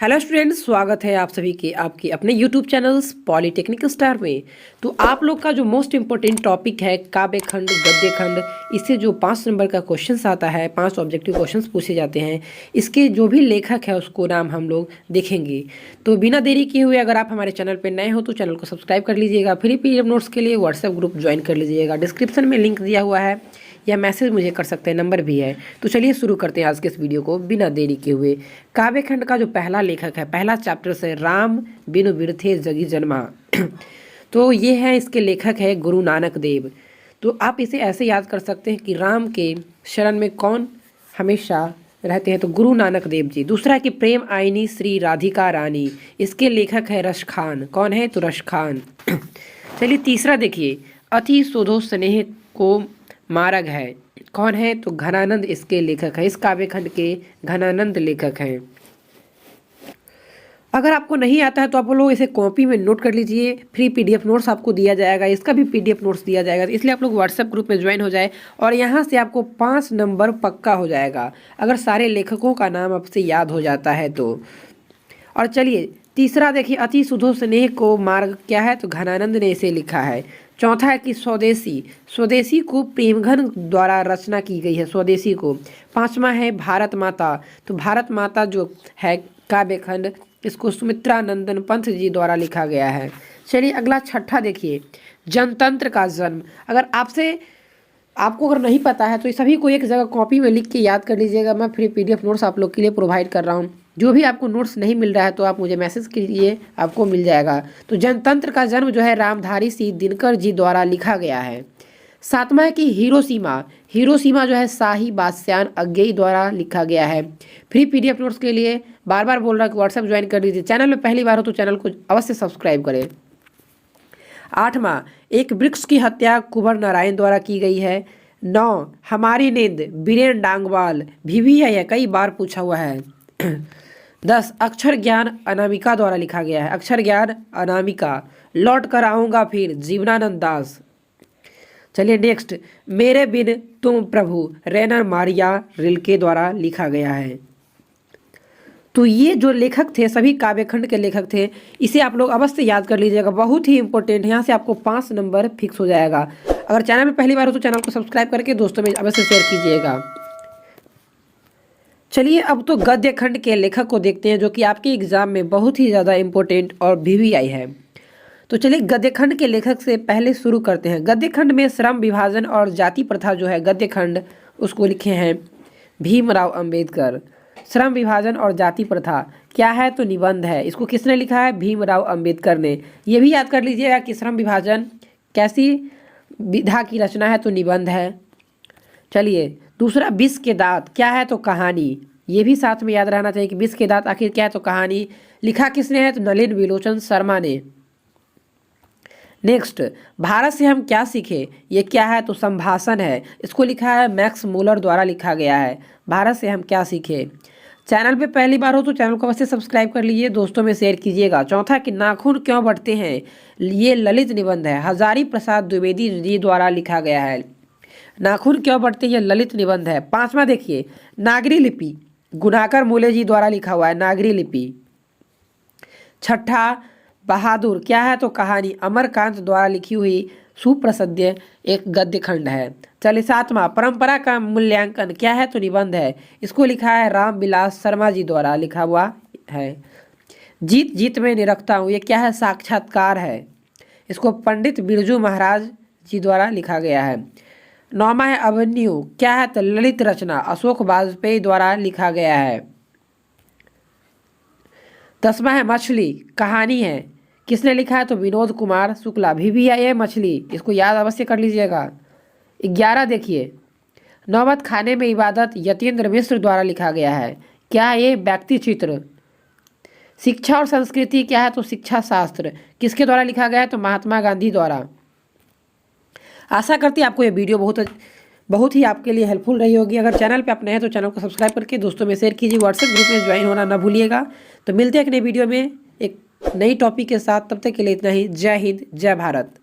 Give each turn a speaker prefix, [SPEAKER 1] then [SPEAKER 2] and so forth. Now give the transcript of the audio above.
[SPEAKER 1] Hello students, स्वागत है आप सभी के आपके अपने यूट्यूब चैनल्स पॉलीटेक्निक स्टार में। तो आप लोग का जो मोस्ट इम्पोर्टेंट टॉपिक है काव्य खंड गद्य खंड, इससे जो 5 नंबर का क्वेश्चंस आता है, 5 ऑब्जेक्टिव क्वेश्चंस पूछे जाते हैं, इसके जो भी लेखक है उसको नाम हम लोग देखेंगे। तो बिना देरी किए हुए अगर आप हमारे चैनल पर नए हो तो चैनल को सब्सक्राइब कर लीजिएगा। फ्री PDF नोट्स के लिए व्हाट्सएप ग्रुप ज्वाइन कर लीजिएगा, डिस्क्रिप्शन में लिंक दिया हुआ है या मैसेज मुझे कर सकते हैं, नंबर भी है। तो चलिए शुरू करते हैं आज के इस वीडियो को बिना देरी के हुए। काव्य खंड का जो पहला लेखक है, पहला चैप्टर से राम बिनु बिरथे जगी जन्मा तो ये है, इसके लेखक है गुरु नानक देव। तो आप इसे ऐसे याद कर सकते हैं कि राम के शरण में कौन हमेशा रहते हैं, तो गुरु नानक देव जी। दूसरा है कि प्रेम आईनी श्री राधिका रानी, इसके लेखक है रश खान। कौन है? तो रश खान। चलिए तीसरा देखिए, अति सुधो स्नेह को मार्ग है। कौन है? तो घनानंद इसके लेखक है। इस काव्य खंड के घनानंद लेखक हैं। अगर आपको नहीं आता है तो आप लोग इसे कॉपी में नोट कर लीजिए, फ्री PDF नोट्स आपको दिया जाएगा, इसका भी PDF नोट्स दिया जाएगा। इसलिए आप लोग व्हाट्सएप ग्रुप में ज्वाइन हो जाए और यहाँ से आपको 5 नंबर पक्का हो जाएगा अगर सारे लेखकों का नाम आपसे याद हो जाता है तो। और चलिए तीसरा देखिए, अति सुधो स्नेह को मार्ग क्या है? तो घनानंद ने इसे लिखा है। चौथा है कि स्वदेशी, स्वदेशी को प्रेमघन द्वारा रचना की गई है, स्वदेशी को। पांचवा है भारत माता, तो भारत माता जो है काव्य खंड, इसको सुमित्रा नंदन पंत जी द्वारा लिखा गया है। चलिए अगला छठा देखिए, जनतंत्र का जन्म। अगर आपको अगर नहीं पता है तो इस सभी को एक जगह कॉपी में लिख के याद कर लीजिएगा। मैं फ्री PDF नोट्स आप लोग के लिए प्रोवाइड कर रहा हूँ। जो भी आपको नोट्स नहीं मिल रहा है तो आप मुझे मैसेज कीजिए, आपको मिल जाएगा। तो जनतंत्र का जन्म जो है रामधारी सिंह दिनकर जी द्वारा लिखा गया है। सातवां है कि हिरोशिमा, हिरोशिमा जो है शाही बादशाह अज्ञेय द्वारा लिखा गया है। फ्री PDF नोट्स के लिए बार बार बोल रहा हूँ कि व्हाट्सएप ज्वाइन कर लीजिए। चैनल में पहली बार हो तो चैनल को अवश्य सब्सक्राइब करें। आठवां, एक वृक्ष की हत्या कुंवर नारायण द्वारा की गई है। 9, हमारी नींद बीरेन डांगवाल, भी है, कई बार पूछा हुआ है। 10, अक्षर ज्ञान अनामिका द्वारा लिखा गया है। अक्षर ज्ञान अनामिका, लौट कर आऊँगा फिर जीवनानंद दास। चलिए नेक्स्ट, मेरे बिन तुम प्रभु रेनर मारिया रिल्के द्वारा लिखा गया है। तो ये जो लेखक थे सभी काव्यखंड के लेखक थे, इसे आप लोग अवश्य याद कर लीजिएगा, बहुत ही इंपॉर्टेंट है। यहाँ से आपको 5 नंबर फिक्स हो जाएगा। अगर चैनल में पहली बार हो तो चैनल को सब्सक्राइब करके दोस्तों में अवश्य शेयर कीजिएगा। चलिए अब तो गद्य खंड के लेखक को देखते हैं, जो कि आपके एग्जाम में बहुत ही ज़्यादा इम्पोर्टेंट और VVI है। तो चलिए गद्य खंड के लेखक से पहले शुरू करते हैं। गद्य खंड में श्रम विभाजन और जाति प्रथा जो है गद्य खंड, उसको लिखे हैं भीमराव अंबेडकर। श्रम विभाजन और जाति प्रथा क्या है? तो निबंध है। इसको किसने लिखा है? भीमराव अंबेडकर ने। ये भी याद कर लीजिएगा कि श्रम विभाजन कैसी विधा की रचना है? तो निबंध है। चलिए दूसरा, विष के दांत क्या है? तो कहानी। ये भी साथ में याद रहना चाहिए कि विष के दांत आखिर क्या है? तो कहानी। लिखा किसने है? तो नलिन विलोचन शर्मा ने। नेक्स्ट, भारत से हम क्या सीखे, ये क्या है? तो संभाषण है। इसको लिखा है मैक्स मूलर द्वारा लिखा गया है। भारत से हम क्या सीखे। चैनल पे पहली बार हो तो चैनल को अवश्य सब्सक्राइब कर लीजिए, दोस्तों में शेयर कीजिएगा। चौथा कि नाखून क्यों बढ़ते हैं, ये ललित निबंध है, हजारी प्रसाद द्विवेदी जी द्वारा लिखा गया है। नाखून क्यों बढ़ते हैं, ये ललित निबंध है। पांचवा देखिए, नागरी लिपि, गुणाकर मूले जी द्वारा लिखा हुआ है, नागरी लिपि। छठा, बहादुर क्या है? तो कहानी, अमरकांत द्वारा लिखी हुई सुप्रसिद्ध एक गद्य खंड है। चलिए सातवां, परंपरा का मूल्यांकन क्या है? तो निबंध है। इसको लिखा है राम विलास शर्मा जी द्वारा लिखा हुआ है। जीत जीत में निरखता हूँ, ये क्या है? साक्षात्कार है। इसको पंडित बिरजू महाराज जी द्वारा लिखा गया है। नौवां है अभिमन्यु क्या है? तो ललित रचना, अशोक वाजपेयी द्वारा लिखा गया है। 10वां है मछली, कहानी है, किसने लिखा है? तो विनोद कुमार शुक्ला। VVI है मछली, इसको याद अवश्य कर लीजिएगा। 11 देखिए, नौबत खाने में इबादत, यतीन्द्र मिश्र द्वारा लिखा गया है। क्या है ये? व्यक्ति चित्र। शिक्षा और संस्कृति क्या है? तो शिक्षा शास्त्र, किसके द्वारा लिखा गया है? तो महात्मा गांधी द्वारा। आशा करती है आपको ये वीडियो बहुत ही आपके लिए हेल्पफुल रही होगी। अगर चैनल पे आप नए हैं तो चैनल को सब्सक्राइब करके दोस्तों में शेयर कीजिए, व्हाट्सएप ग्रुप में ज्वाइन होना ना भूलिएगा। तो मिलते हैं एक नई वीडियो में एक नई टॉपिक के साथ, तब तक के लिए इतना ही। जय हिंद, जय भारत।